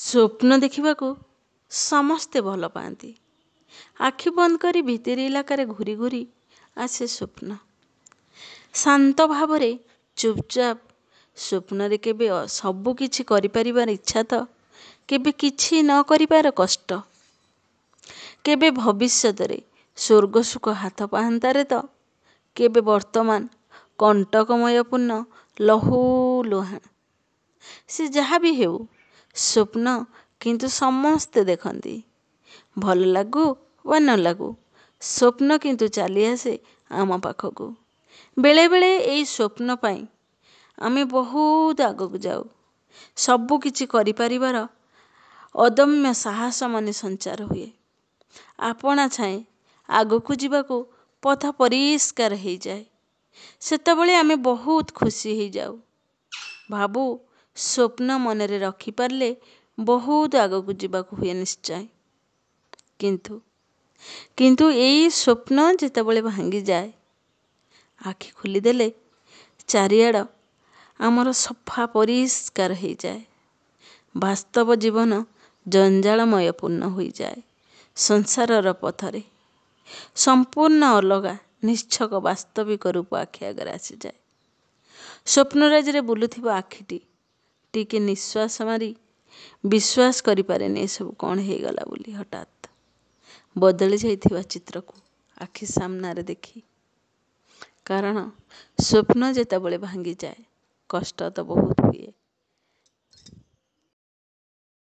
ସ୍ୱପ୍ନ ଦେଖିବାକୁ ସମସ୍ତେ ଭଲ ପାଆନ୍ତି। ଆଖି ବନ୍ଦ କରି ଭିତରି ଇଲାକାରେ ଘୁରି ଘୁରି ଆସେ ସ୍ୱପ୍ନ। ଶାନ୍ତ ଭାବରେ ଚୁପଚାପ ସ୍ୱପ୍ନରେ କେବେ ସବୁ କିଛି କରିପାରିବାର ଇଚ୍ଛା ତ କେବେ କିଛି ନ କରିବାର କଷ୍ଟ। କେବେ ଭବିଷ୍ୟତରେ ସ୍ୱର୍ଗ ସୁଖ ହାତ ପାହାନ୍ତାରେ ତ କେବେ ବର୍ତ୍ତମାନ କଣ୍ଟକମୟପୂର୍ଣ୍ଣ ଲହୁ ଲୁହାଣ। ସେ ଯାହା ବି ହେଉ ସ୍ୱପ୍ନ କିନ୍ତୁ ସମସ୍ତେ ଦେଖନ୍ତି। ଭଲ ଲାଗୁ ବା ନ ଲାଗୁ ସ୍ୱପ୍ନ କିନ୍ତୁ ଚାଲି ଆସେ ଆମ ପାଖକୁ। ବେଳେବେଳେ ଏଇ ସ୍ୱପ୍ନ ପାଇଁ ଆମେ ବହୁତ ଆଗକୁ ଯାଉ। ସବୁ କିଛି କରିପାରିବାର ଅଦମ୍ୟ ସାହସ ମନେ ସଞ୍ଚାର ହୁଏ। ଆପଣା ଛାଏଁ ଆଗକୁ ଯିବାକୁ ପଥ ପରିଷ୍କାର ହେଇଯାଏ। ସେତେବେଳେ ଆମେ ବହୁତ ଖୁସି ହେଇଯାଉ। ଭାବୁ ସ୍ୱପ୍ନ ମନରେ ରଖିପାରିଲେ ବହୁତ ଆଗକୁ ଯିବାକୁ ହୁଏ ନିଶ୍ଚୟ। କିନ୍ତୁ ଏଇ ସ୍ୱପ୍ନ ଯେତେବେଳେ ଭାଙ୍ଗିଯାଏ, ଆଖି ଖୋଲିଦେଲେ ଚାରିଆଡ଼ ଆମର ସଫା ପରିଷ୍କାର ହେଇଯାଏ। ବାସ୍ତବ ଜୀବନ ଜଞ୍ଜାଳମୟ ପୂର୍ଣ୍ଣ ହୋଇଯାଏ। ସଂସାରର ପଥରେ ସମ୍ପୂର୍ଣ୍ଣ ଅଲଗା ନିଶ୍ଚକ ବାସ୍ତବିକ ରୂପ ଆଖି ଆଗରେ ଆସିଯାଏ। ସ୍ୱପ୍ନରାଜ୍ୟରେ ବୁଲୁଥିବା ଆଖିଟି ଟିକେ ନିଶ୍ୱାସ ମାରି ବିଶ୍ୱାସ କରିପାରେନି ଏସବୁ କ'ଣ ହେଇଗଲା ବୋଲି। ହଠାତ୍ ବଦଳି ଯାଇଥିବା ଚିତ୍ରକୁ ଆଖି ସାମ୍ନାରେ ଦେଖି। କାରଣ ସ୍ୱପ୍ନ ଯେତେବେଳେ ଭାଙ୍ଗିଯାଏ କଷ୍ଟ ତ ବହୁତ ହୁଏ।